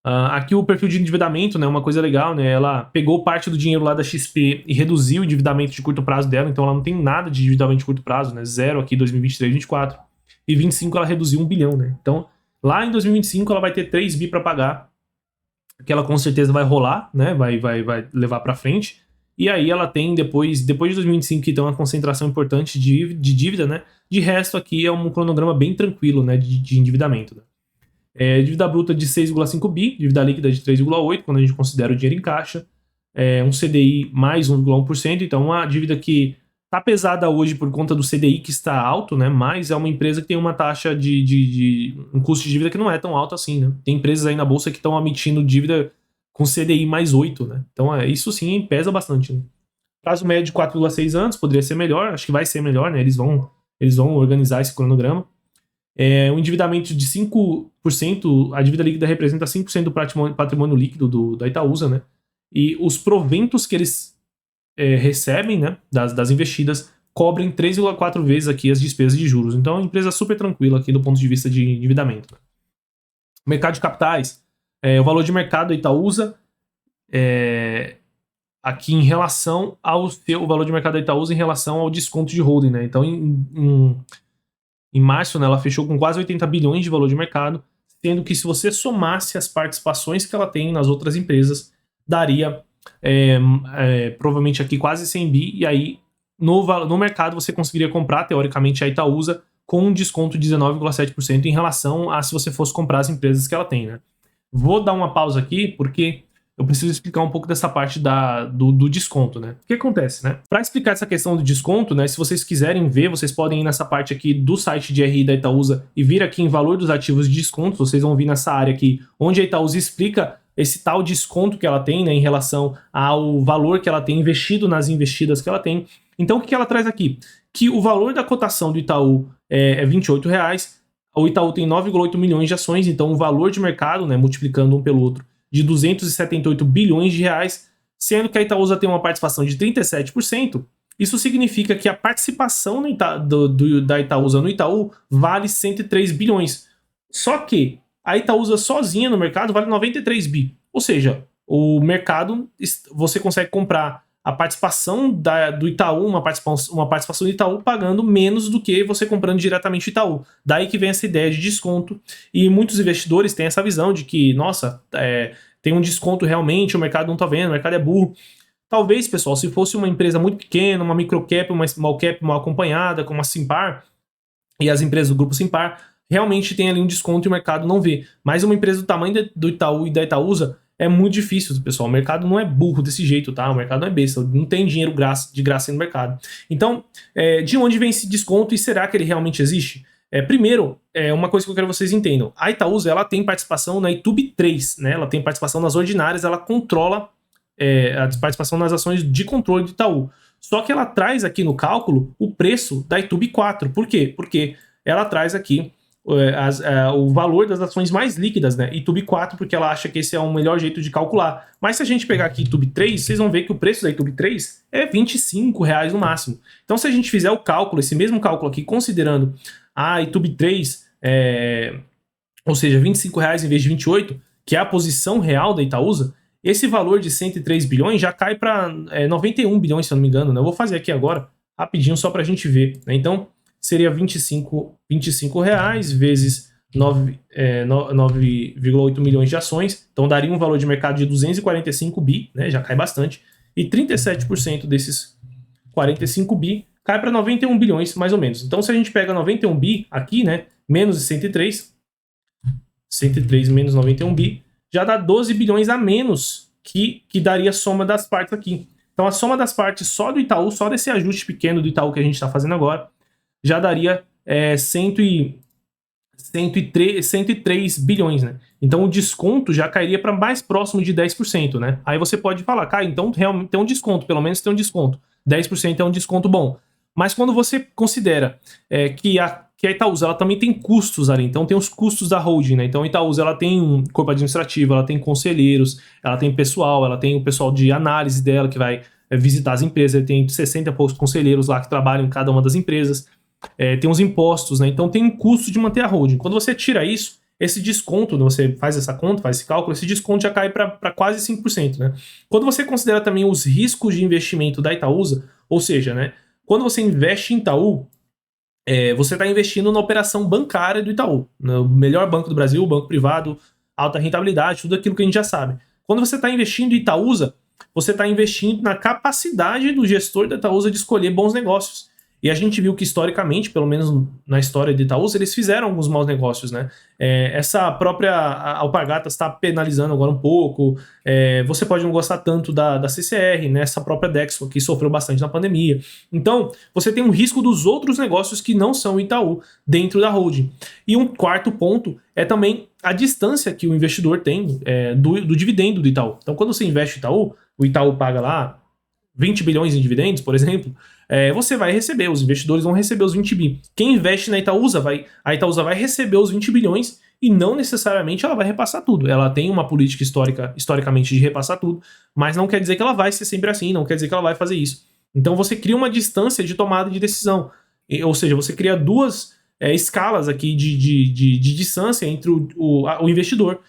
Aqui o perfil de endividamento, né, uma coisa legal, né, ela pegou parte do dinheiro lá da XP e reduziu o endividamento de curto prazo dela, então ela não tem nada de endividamento de curto prazo, né, zero aqui em 2023, 2024, e 2025 ela reduziu 1 bilhão, né, então lá em 2025 ela vai ter 3 bi para pagar, que ela com certeza vai rolar, né, vai levar para frente, e aí ela tem depois de 2025 que tem uma concentração importante de dívida, né, de resto aqui é um cronograma bem tranquilo, né, de endividamento, né. Dívida bruta de 6,5 bi, dívida líquida de 3,8 quando a gente considera o dinheiro em caixa, um CDI mais 1,1%, então uma dívida que está pesada hoje por conta do CDI que está alto, né, mas é uma empresa que tem uma taxa um custo de dívida que não é tão alto assim, né. Tem empresas aí na bolsa que estão emitindo dívida com CDI mais 8, né, então isso sim pesa bastante, né. Prazo médio de 4,6 anos, poderia ser melhor, acho que vai ser melhor, né, eles vão organizar esse cronograma. Um endividamento de 5%, a dívida líquida representa 5% do patrimônio líquido da Itaúsa, né? E os proventos que eles recebem, né, das investidas cobrem 3,4 vezes aqui as despesas de juros. Então é uma empresa super tranquila aqui do ponto de vista de endividamento. Mercado de capitais, o valor de mercado da Itaúsa aqui em relação o valor de mercado da Itaúsa em relação ao desconto de holding, né? Então em março, né, ela fechou com quase 80 bilhões de valor de mercado, sendo que se você somasse as participações que ela tem nas outras empresas, daria provavelmente aqui quase 100 bi, e aí no mercado você conseguiria comprar, teoricamente, a Itaúsa com um desconto de 19,7% em relação a se você fosse comprar as empresas que ela tem, né? Vou dar uma pausa aqui, porque eu preciso explicar um pouco dessa parte do desconto, né? O que acontece, né? Para explicar essa questão do desconto, né? Se vocês quiserem ver, vocês podem ir nessa parte aqui do site de RI da Itaúsa e vir aqui em valor dos ativos de desconto. Vocês vão vir nessa área aqui, onde a Itaúsa explica esse tal desconto que ela tem, né? Em relação ao valor que ela tem investido nas investidas que ela tem. Então, o que ela traz aqui? Que o valor da cotação do Itaú é R$28. O Itaú tem 9,8 milhões de ações, então o valor de mercado, né, multiplicando um pelo outro, de 278 bilhões de reais, sendo que a Itaúsa tem uma participação de 37%, isso significa que a participação da Itaúsa no Itaú vale 103 bilhões. Só que a Itaúsa sozinha no mercado vale 93 bi. Ou seja, o mercado, você consegue comprar a participação do Itaú, uma participação do Itaú pagando menos do que você comprando diretamente o Itaú. Daí que vem essa ideia de desconto, e muitos investidores têm essa visão de que, nossa, tem um desconto realmente, o mercado não tá vendo, o mercado é burro. Talvez, pessoal, se fosse uma empresa muito pequena, uma microcap, uma small cap mal acompanhada, como a Simpar, e as empresas do grupo Simpar, realmente tem ali um desconto e o mercado não vê. Mas uma empresa do tamanho do Itaú e da Itaúsa, é muito difícil, pessoal. O mercado não é burro desse jeito, tá? O mercado não é besta, não tem dinheiro de graça no mercado. Então, de onde vem esse desconto e será que ele realmente existe? Primeiro, uma coisa que eu quero que vocês entendam. A Itaúsa, ela tem participação na Itub 3, né? Ela tem participação nas ordinárias, ela controla a participação nas ações de controle do Itaú. Só que ela traz aqui no cálculo o preço da Itub 4. Por quê? Porque ela traz aqui o valor das ações mais líquidas, né? Itub 4, porque ela acha que esse é o melhor jeito de calcular. Mas se a gente pegar aqui Itub 3, vocês vão ver que o preço da Itub 3 é R$25 no máximo. Então, se a gente fizer o cálculo, esse mesmo cálculo aqui, considerando a Itub 3, ou seja, R$25 em vez de 28, que é a posição real da Itaúsa, esse valor de 103 bilhões já cai para 91 bilhões, se eu não me engano, né? Eu vou fazer aqui agora, rapidinho, só para a gente ver, né? Então, seria 25 reais vezes 9,8 milhões de ações, então daria um valor de mercado de 245 bi, né, já cai bastante, e 37% desses 45 bi cai para 91 bilhões, mais ou menos. Então, se a gente pega 91 bi aqui, né, menos 103 menos 91 bi, já dá 12 bilhões a menos que daria a soma das partes aqui. Então, a soma das partes só do Itaú, só desse ajuste pequeno do Itaú que a gente está fazendo agora, já daria 103 bilhões, né? Então o desconto já cairia para mais próximo de 10%, né? Aí você pode falar, cara, então realmente tem um desconto, pelo menos tem um desconto. 10% é um desconto bom. Mas quando você considera que a Itaúsa ela também tem custos ali, então tem os custos da holding, né? Então a Itaúsa ela tem um corpo administrativo, ela tem conselheiros, ela tem pessoal, ela tem o pessoal de análise dela que vai visitar as empresas, tem 60 e poucos conselheiros lá que trabalham em cada uma das empresas. Tem os impostos, né? Então tem um custo de manter a holding. Quando você tira isso, esse desconto, você faz essa conta, faz esse cálculo, esse desconto já cai para quase 5%, né? Quando você considera também os riscos de investimento da Itaúsa, ou seja, né, quando você investe em Itaú, você está investindo na operação bancária do Itaú, no melhor banco do Brasil, banco privado, alta rentabilidade, tudo aquilo que a gente já sabe. Quando você está investindo em Itaúsa, você está investindo na capacidade do gestor da Itaúsa de escolher bons negócios. E a gente viu que historicamente, pelo menos na história de Itaúsa, eles fizeram alguns maus negócios, né? Essa própria Alpargatas está penalizando agora um pouco. Você pode não gostar tanto da CCR, né? Essa própria Dexco, que sofreu bastante na pandemia. Então, você tem um risco dos outros negócios que não são Itaú dentro da holding. E um quarto ponto é também a distância que o investidor tem do dividendo do Itaú. Então, quando você investe em Itaú, o Itaú paga lá 20 bilhões em dividendos, por exemplo, você vai receber, os investidores vão receber os 20 bi. Quem investe na Itaúsa, a Itaúsa vai receber os 20 bilhões e não necessariamente ela vai repassar tudo. Ela tem uma política historicamente de repassar tudo, mas não quer dizer que ela vai ser sempre assim, não quer dizer que ela vai fazer isso. Então você cria uma distância de tomada de decisão, ou seja, você cria duas escalas aqui de distância entre o investidor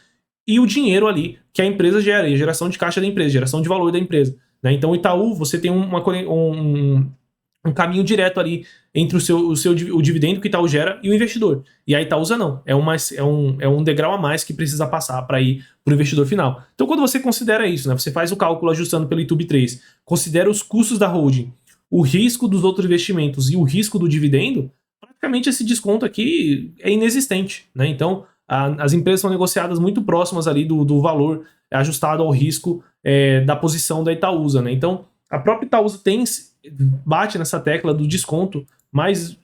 e o dinheiro ali que a empresa gera, e a geração de caixa da empresa, geração de valor da empresa. Né? Então o Itaú, você tem um caminho direto ali entre o dividendo que o Itaú gera e o investidor. E a Itaúsa não. É um degrau a mais que precisa passar para ir para o investidor final. Então, quando você considera isso, né, você faz o cálculo ajustando pelo Itub 3, considera os custos da holding, o risco dos outros investimentos e o risco do dividendo, praticamente esse desconto aqui é inexistente, né? Então, as empresas são negociadas muito próximas ali do valor ajustado ao risco da posição da Itaúsa, né? Então, a própria Itaúsa bate nessa tecla do desconto, mas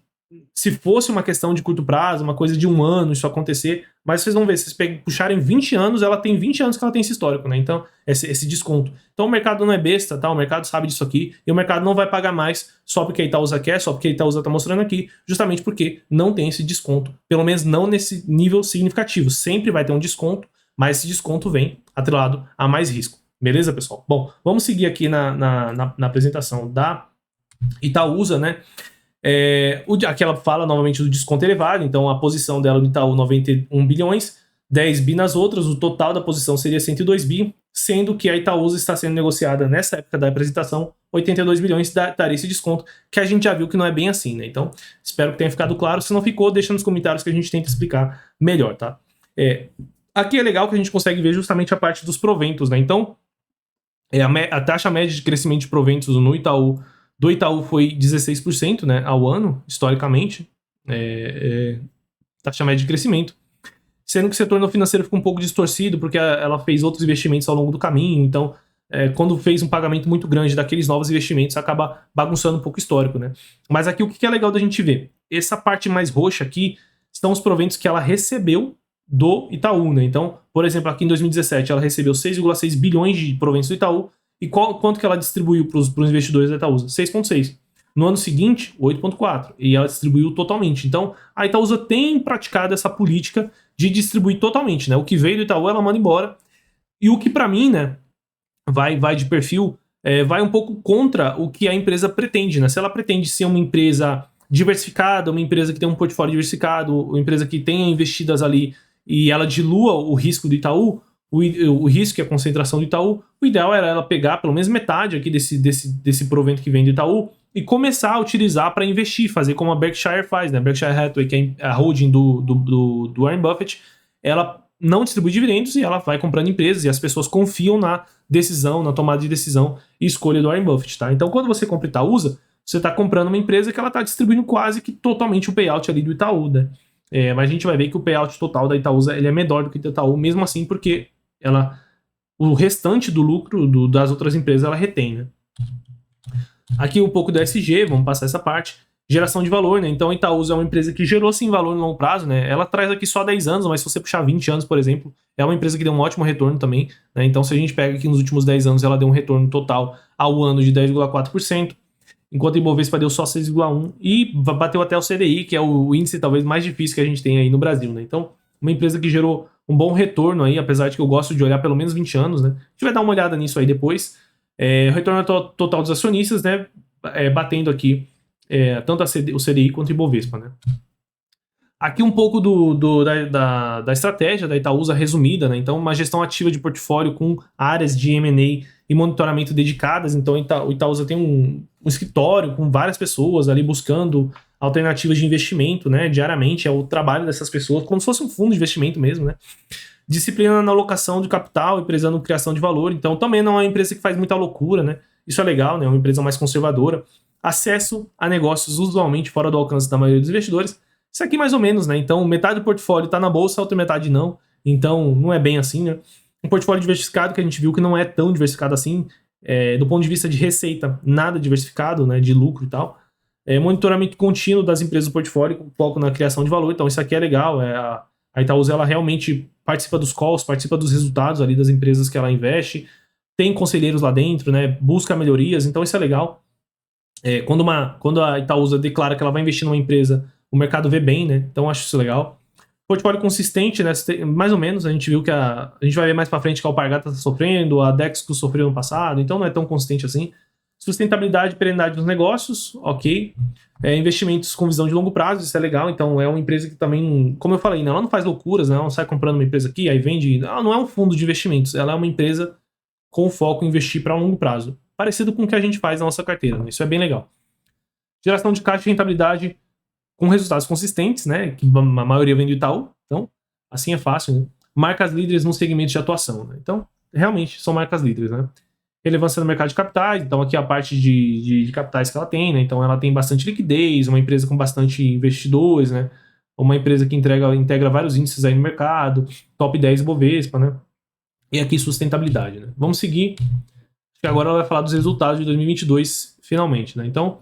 se fosse uma questão de curto prazo, uma coisa de 1 ano, isso acontecer, mas vocês vão ver, se vocês puxarem 20 anos, ela tem 20 anos que ela tem esse histórico, né? Então, esse desconto. Então o mercado não é besta, tá? O mercado sabe disso aqui, e o mercado não vai pagar mais só porque a Itaúsa quer, só porque a Itaúsa tá mostrando aqui, justamente porque não tem esse desconto, pelo menos não nesse nível significativo. Sempre vai ter um desconto, mas esse desconto vem atrelado a mais risco. Beleza, pessoal? Bom, vamos seguir aqui na apresentação da Itaúsa, né? Aqui ela fala novamente do desconto elevado, então a posição dela no Itaú 91 bilhões, 10 bi nas outras, o total da posição seria 102 bi, sendo que a Itaúsa está sendo negociada nessa época da apresentação 82 bilhões, daria esse desconto, que a gente já viu que não é bem assim, né? Então, espero que tenha ficado claro. Se não ficou, deixa nos comentários que a gente tenta explicar melhor, tá? Aqui é legal que a gente consegue ver justamente a parte dos proventos, né? Então, a taxa média de crescimento de proventos do Itaú foi 16%, né, ao ano, historicamente, taxa média de crescimento, sendo que o setor não financeiro ficou um pouco distorcido, porque ela fez outros investimentos ao longo do caminho, então, quando fez um pagamento muito grande daqueles novos investimentos, acaba bagunçando um pouco o histórico, né. Mas aqui o que é legal da gente ver? Essa parte mais roxa aqui são os proventos que ela recebeu do Itaú, né. Então, por exemplo, aqui em 2017 ela recebeu 6,6 bilhões de proventos do Itaú. E quanto que ela distribuiu para os investidores da Itaúsa? 6,6. No ano seguinte, 8,4. E ela distribuiu totalmente. Então, a Itaúsa tem praticado essa política de distribuir totalmente, né? O que veio do Itaú, ela manda embora. E o que, para mim, né, vai de perfil, vai um pouco contra o que a empresa pretende, né? Se ela pretende ser uma empresa diversificada, uma empresa que tem um portfólio diversificado, uma empresa que tenha investidas ali e ela dilua o risco do Itaú, o risco e a concentração do Itaú, o ideal era ela pegar pelo menos metade aqui desse provento que vem do Itaú e começar a utilizar para investir, fazer como a Berkshire faz, né? Berkshire Hathaway, que é a holding do Warren Buffett, ela não distribui dividendos e ela vai comprando empresas e as pessoas confiam na decisão, na tomada de decisão e escolha do Warren Buffett, tá? Então quando você compra Itaúsa, você está comprando uma empresa que ela está distribuindo quase que totalmente o payout ali do Itaú, né? Mas a gente vai ver que o payout total da Itaúsa ele é menor do que do Itaú, mesmo assim, porque o restante do lucro das outras empresas ela retém, né? Aqui um pouco do SG, vamos passar essa parte. Geração de valor, né? Então a Itaúsa é uma empresa que gerou sim valor no longo prazo, né? Ela traz aqui só 10 anos, mas se você puxar 20 anos, por exemplo, é uma empresa que deu um ótimo retorno também, né? Então se a gente pega aqui nos últimos 10 anos, ela deu um retorno total ao ano de 10,4%, enquanto o Ibovespa deu só 6,1% e bateu até o CDI, que é o índice talvez mais difícil que a gente tem aí no Brasil, né? Então, uma empresa que gerou um bom retorno aí, apesar de que eu gosto de olhar pelo menos 20 anos, né? A gente vai dar uma olhada nisso aí depois. O retorno total dos acionistas, né? Batendo aqui tanto o CDI quanto o Ibovespa, né? Aqui um pouco da estratégia da Itaúsa resumida, né? Então, uma gestão ativa de portfólio com áreas de M&A e monitoramento dedicadas. Então, o Itaúsa tem um escritório com várias pessoas ali buscando alternativas de investimento, né? Diariamente é o trabalho dessas pessoas, como se fosse um fundo de investimento mesmo, né? Disciplina na alocação de capital e prezando criação de valor. Então, também não é uma empresa que faz muita loucura, né? Isso é legal, né? É uma empresa mais conservadora. Acesso a negócios usualmente fora do alcance da maioria dos investidores. Isso aqui mais ou menos, né? Então, metade do portfólio está na bolsa, a outra metade não. Então, não é bem assim, né? Um portfólio diversificado que a gente viu que não é tão diversificado assim, do ponto de vista de receita, nada diversificado, né? De lucro e tal. Monitoramento contínuo das empresas do portfólio, com foco na criação de valor. Então, isso aqui é legal. A Itaúsa, ela realmente participa dos calls, participa dos resultados ali das empresas que ela investe. Tem conselheiros lá dentro, né? Busca melhorias. Então, isso é legal. Quando a Itaúsa declara que ela vai investir numa empresa, o mercado vê bem, né? Então, acho isso legal. Portfólio consistente, né? Mais ou menos, a gente viu que a gente vai ver mais pra frente que a Alpargatas está sofrendo, a Dexco sofreu no passado, então não é tão consistente assim. Sustentabilidade e perenidade dos negócios, ok. Investimentos com visão de longo prazo, isso é legal. Então é uma empresa que também, como eu falei, né, ela não faz loucuras, né, ela não sai comprando uma empresa aqui, aí vende. Ela não é um fundo de investimentos, ela é uma empresa com foco em investir para longo prazo. Parecido com o que a gente faz na nossa carteira, né, isso é bem legal. Geração de caixa e rentabilidade com resultados consistentes, né, que a maioria vem do Itaú, então assim é fácil, né? Marcas líderes no segmento de atuação, né? Então realmente são marcas líderes, né? Relevância no mercado de capitais, então aqui a parte de capitais que ela tem, né? Então ela tem bastante liquidez, uma empresa com bastante investidores, né? Uma empresa que integra vários índices aí no mercado, top 10 Bovespa, né? E aqui sustentabilidade, né? Vamos seguir, que agora ela vai falar dos resultados de 2022, finalmente, né? Então,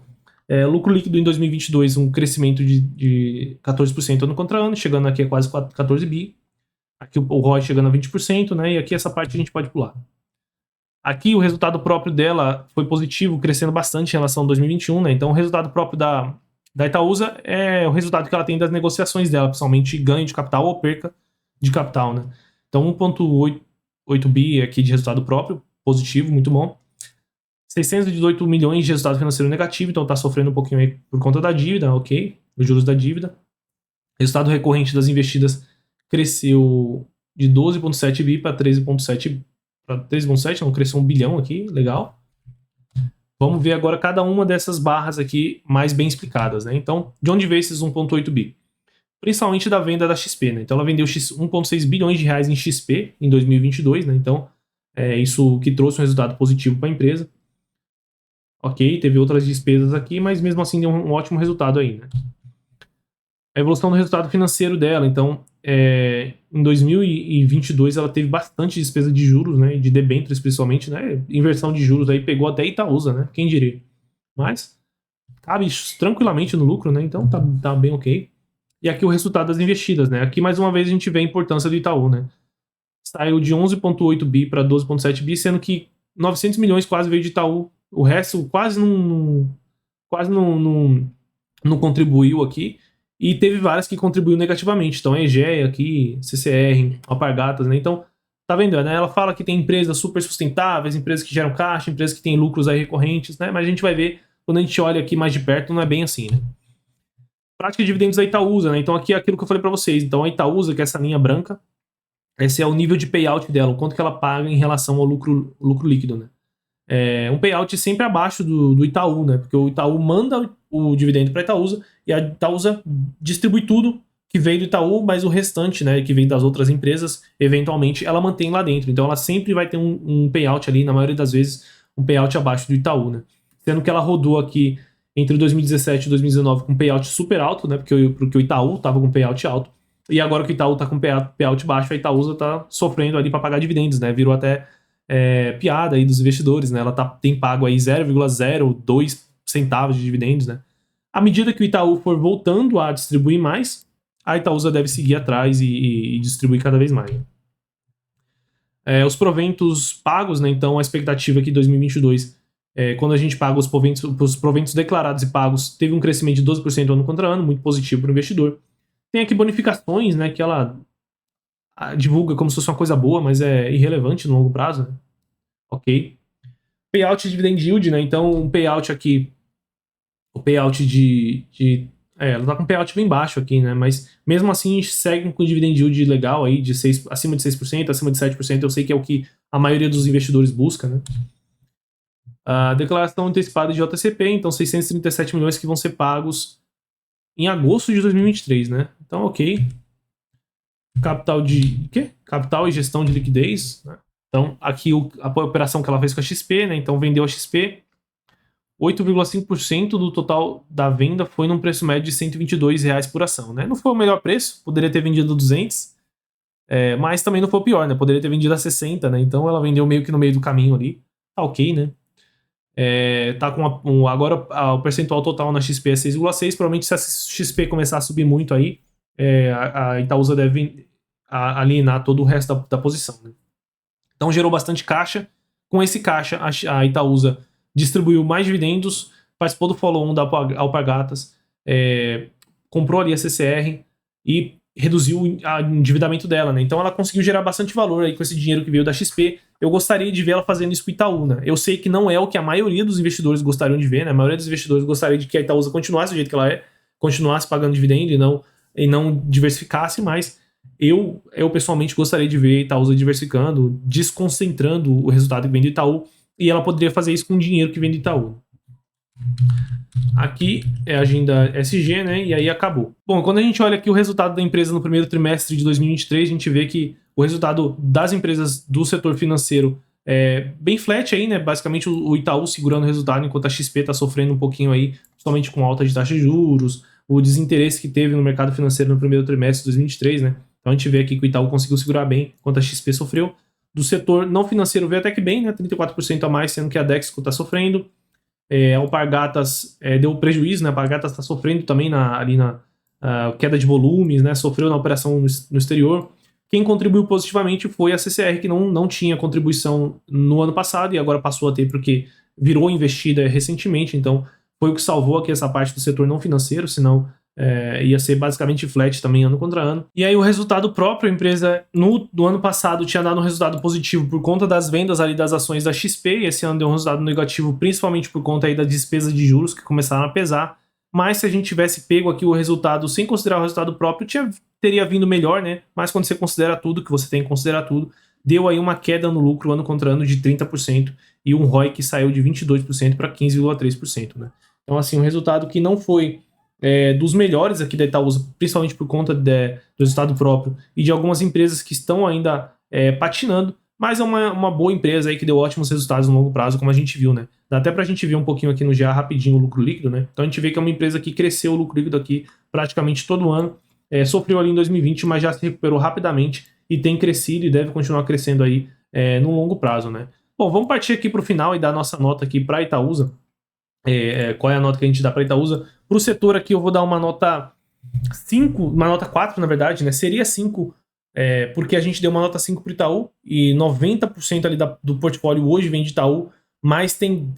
lucro líquido em 2022, um crescimento de 14% ano contra ano, chegando aqui a quase 14 bi. Aqui o ROI chegando a 20%, né? E aqui essa parte a gente pode pular. Aqui o resultado próprio dela foi positivo, crescendo bastante em relação a 2021, né? Então o resultado próprio da Itaúsa é o resultado que ela tem das negociações dela, principalmente ganho de capital ou perca de capital, né? Então 1,8 bi aqui de resultado próprio, positivo, muito bom. 618 milhões de resultado financeiro negativo, então tá sofrendo um pouquinho aí por conta da dívida, ok? Os juros da dívida. Resultado recorrente das investidas cresceu de 12,7 bi para 13,7, não, cresceu 1 bilhão aqui, legal. Vamos ver agora cada uma dessas barras aqui mais bem explicadas, né? Então, de onde veio esses 1,8 bi? Principalmente da venda da XP, né? Então ela vendeu 1,6 bilhões de reais em XP em 2022, né? Então, isso que trouxe um resultado positivo para a empresa. Ok, teve outras despesas aqui, mas mesmo assim deu um ótimo resultado aí, né? A evolução do resultado financeiro dela, então, em 2022 ela teve bastante despesa de juros, né, de debêntures principalmente, né, inversão de juros aí pegou até Itaúsa, né, quem diria. Mas cabe tranquilamente no lucro, né, então tá bem ok. E aqui o resultado das investidas, né, aqui mais uma vez a gente vê a importância do Itaú, né. Saiu de 11,8 bi para 12,7 bi, sendo que 900 milhões quase veio de Itaú, o resto quase não contribuiu aqui. E teve várias que contribuíram negativamente. Então, a Egea aqui, CCR, Alpargatas, né? Então, tá vendo, né? Ela fala que tem empresas super sustentáveis, empresas que geram caixa, empresas que têm lucros aí recorrentes, né? Mas a gente vai ver, quando a gente olha aqui mais de perto, não é bem assim, né? Prática de dividendos da Itaúsa, né? Então, aqui é aquilo que eu falei para vocês. Então, a Itaúsa, que é essa linha branca, esse é o nível de payout dela, o quanto que ela paga em relação ao lucro líquido, né? Um payout sempre abaixo do Itaú, né? Porque o Itaú manda o dividendo para a Itaúsa e a Itaúsa distribui tudo que veio do Itaú, mas o restante, né, que vem das outras empresas, eventualmente ela mantém lá dentro. Então ela sempre vai ter um payout ali, na maioria das vezes, um payout abaixo do Itaú, né? Sendo que ela rodou aqui entre 2017 e 2019 com payout super alto, né? Porque o Itaú tava com payout alto. E agora que o Itaú tá com payout baixo, a Itaúsa tá sofrendo ali para pagar dividendos, né? Virou até piada aí dos investidores, né? Ela tem pago aí 0,02 centavos de dividendos, né? À medida que o Itaú for voltando a distribuir mais, a Itaúsa deve seguir atrás e distribuir cada vez mais. Os proventos pagos, né? Então a expectativa aqui em 2022, quando a gente paga os proventos declarados e pagos, teve um crescimento de 12% ano contra ano, muito positivo para o investidor. Tem aqui bonificações, né? Que ela divulga como se fosse uma coisa boa, mas é irrelevante no longo prazo, né? Ok. Payout de dividend yield, né? Então, um payout aqui, o payout ela tá com payout bem baixo aqui, né? Mas mesmo assim, segue com dividend yield legal aí, acima de 6%, acima de 7%. Eu sei que é o que a maioria dos investidores busca, né? A declaração antecipada de JCP, então 637 milhões que vão ser pagos em agosto de 2023, né? Então, ok. Capital e gestão de liquidez, né? Então, aqui a operação que ela fez com a XP, né? Então, vendeu a XP. 8,5% do total da venda foi num preço médio de R$122 por ação, né? Não foi o melhor preço, poderia ter vendido 200, mas também não foi o pior, né? Poderia ter vendido a 60, né? Então, ela vendeu meio que no meio do caminho ali. Tá ok, né? Tá com agora o percentual total na XP é 6,6%. Provavelmente, se a XP começar a subir muito aí, a Itaúsa deve alienar todo o resto da posição, né? Então gerou bastante caixa. Com esse caixa, a Itaúsa distribuiu mais dividendos, participou do follow-on da Alpargatas, comprou ali a CCR e reduziu o endividamento dela, né? Então ela conseguiu gerar bastante valor aí com esse dinheiro que veio da XP. Eu gostaria de ver ela fazendo isso com o Itaú, né? Eu sei que não é o que a maioria dos investidores gostariam de ver, né? A maioria dos investidores gostaria de que a Itaúsa continuasse do jeito que ela é, continuasse pagando dividendo e não diversificasse, mas eu pessoalmente gostaria de ver a Itaúsa diversificando, desconcentrando o resultado que vem do Itaú, e ela poderia fazer isso com o dinheiro que vem do Itaú. Aqui é a agenda SG, né? E aí acabou. Bom, quando a gente olha aqui o resultado da empresa no primeiro trimestre de 2023, a gente vê que o resultado das empresas do setor financeiro bem flat aí, né? Basicamente o Itaú segurando o resultado, enquanto a XP está sofrendo um pouquinho aí, principalmente com alta de taxa de juros, o desinteresse que teve no mercado financeiro no primeiro trimestre de 2023, né? Então a gente vê aqui que o Itaú conseguiu segurar bem, enquanto a XP sofreu. Do setor não financeiro veio até que bem, né? 34% a mais, sendo que a Dexco está sofrendo. A Alpargatas deu prejuízo, né? A Alpargatas está sofrendo também ali na queda de volumes, né? Sofreu na operação no exterior. Quem contribuiu positivamente foi a CCR, que não tinha contribuição no ano passado e agora passou a ter porque virou investida recentemente, então foi o que salvou aqui essa parte do setor não financeiro, senão ia ser basicamente flat também ano contra ano. E aí o resultado próprio, a empresa no ano passado tinha dado um resultado positivo por conta das vendas ali das ações da XP, e esse ano deu um resultado negativo principalmente por conta aí da despesa de juros que começaram a pesar. Mas se a gente tivesse pego aqui o resultado sem considerar o resultado próprio, teria vindo melhor, né? Mas quando você considera tudo, que você tem que considerar tudo, deu aí uma queda no lucro ano contra ano de 30% e um ROI que saiu de 22% para 15,3%, né? Então, assim, um resultado que não foi dos melhores aqui da Itaúsa, principalmente por conta do resultado próprio e de algumas empresas que estão ainda patinando, mas é uma boa empresa aí que deu ótimos resultados no longo prazo, como a gente viu, né? Dá até pra gente ver um pouquinho aqui no GA rapidinho o lucro líquido, né? Então a gente vê que é uma empresa que cresceu o lucro líquido aqui praticamente todo ano, sofreu ali em 2020, mas já se recuperou rapidamente e tem crescido e deve continuar crescendo aí no longo prazo, né? Bom, vamos partir aqui pro final e dar a nossa nota aqui para Itaúsa. Qual é a nota que a gente dá para Itaúsa? Pro setor aqui eu vou dar uma nota 5, uma nota 4 na verdade, né? Seria 5, porque a gente deu uma nota 5 para o Itaú e 90% ali do portfólio hoje vem de Itaú, mas tem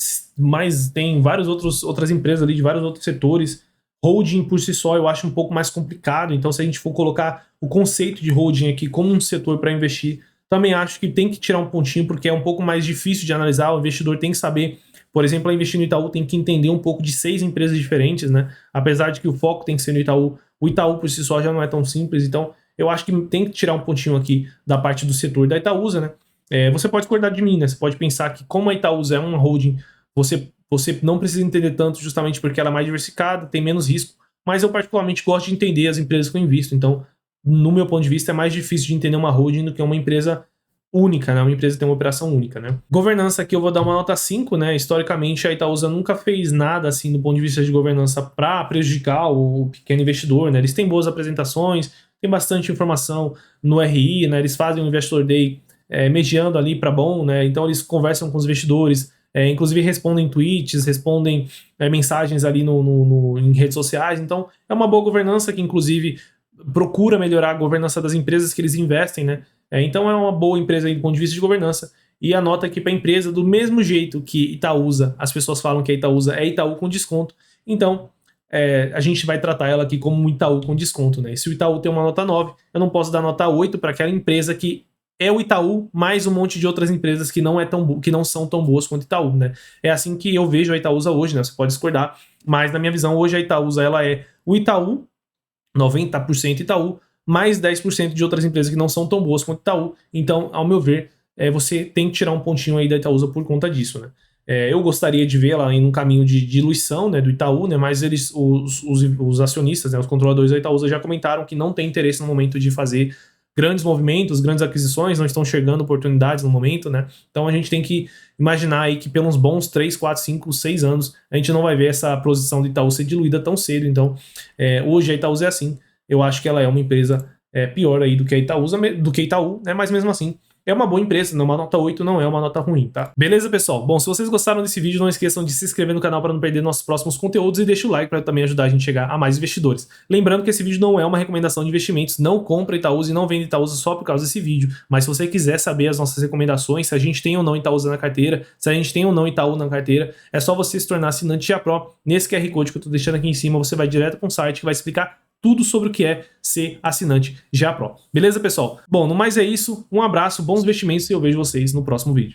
várias outras empresas ali de vários outros setores. Holding por si só eu acho um pouco mais complicado, então se a gente for colocar o conceito de holding aqui como um setor para investir, também acho que tem que tirar um pontinho, porque é um pouco mais difícil de analisar, o investidor tem que saber, por exemplo, para investir no Itaú tem que entender um pouco de 6 empresas diferentes, né? Apesar de que o foco tem que ser no Itaú, o Itaú por si só já não é tão simples, então eu acho que tem que tirar um pontinho aqui da parte do setor da Itaúsa, né? Você pode discordar de mim, né? Você pode pensar que como a Itaúsa é uma holding, você não precisa entender tanto justamente porque ela é mais diversificada, tem menos risco, mas eu particularmente gosto de entender as empresas que eu invisto, então no meu ponto de vista é mais difícil de entender uma holding do que uma empresa única, né? Uma empresa tem uma operação única, né? Governança aqui eu vou dar uma nota 5, né? Historicamente a Itaúsa nunca fez nada assim do ponto de vista de governança para prejudicar o pequeno investidor, né? Eles têm boas apresentações, tem bastante informação no RI, né? Eles fazem um Investor Day mediando ali para bom, né? Então eles conversam com os investidores, inclusive respondem tweets, respondem mensagens ali em redes sociais. Então é uma boa governança que inclusive procura melhorar a governança das empresas que eles investem, né? Então é uma boa empresa aí do ponto de vista de governança. E anota aqui para a empresa, do mesmo jeito que Itaúsa, as pessoas falam que a Itaúsa é Itaú com desconto, então a gente vai tratar ela aqui como um Itaú com desconto, né? E se o Itaú tem uma nota 9, eu não posso dar nota 8 para aquela empresa que é o Itaú, mais um monte de outras empresas que não são tão boas quanto Itaú, né? É assim que eu vejo a Itaúsa hoje, né? Você pode discordar, mas na minha visão hoje a Itaúsa ela é o Itaú, 90% Itaú, mais 10% de outras empresas que não são tão boas quanto Itaú. Então, ao meu ver, você tem que tirar um pontinho aí da Itaúsa por conta disso, né? Eu gostaria de ver ela em um caminho de diluição, né, do Itaú, né, mas os acionistas, né, os controladores da Itaúsa já comentaram que não tem interesse no momento de fazer grandes movimentos, grandes aquisições, não estão enxergando oportunidades no momento, né? Então a gente tem que imaginar aí que pelos bons 3, 4, 5, 6 anos a gente não vai ver essa posição do Itaú ser diluída tão cedo. Então hoje a Itaúsa é assim. Eu acho que ela é uma empresa pior aí do que a Itaú, né? Mas mesmo assim é uma boa empresa, não, uma nota 8 não é uma nota ruim, tá? Beleza, pessoal? Bom, se vocês gostaram desse vídeo, não esqueçam de se inscrever no canal para não perder nossos próximos conteúdos e deixa o like para também ajudar a gente a chegar a mais investidores. Lembrando que esse vídeo não é uma recomendação de investimentos, não compra Itaúsa e não vende Itaúsa só por causa desse vídeo, mas se você quiser saber as nossas recomendações, se a gente tem ou não Itaúsa na carteira, se a gente tem ou não Itaú na carteira, é só você se tornar assinante GA Pro. Nesse QR Code que eu tô deixando aqui em cima, você vai direto para um site que vai explicar tudo sobre o que é ser assinante GA Pro. Beleza, pessoal? Bom, no mais é isso. Um abraço, bons investimentos e eu vejo vocês no próximo vídeo.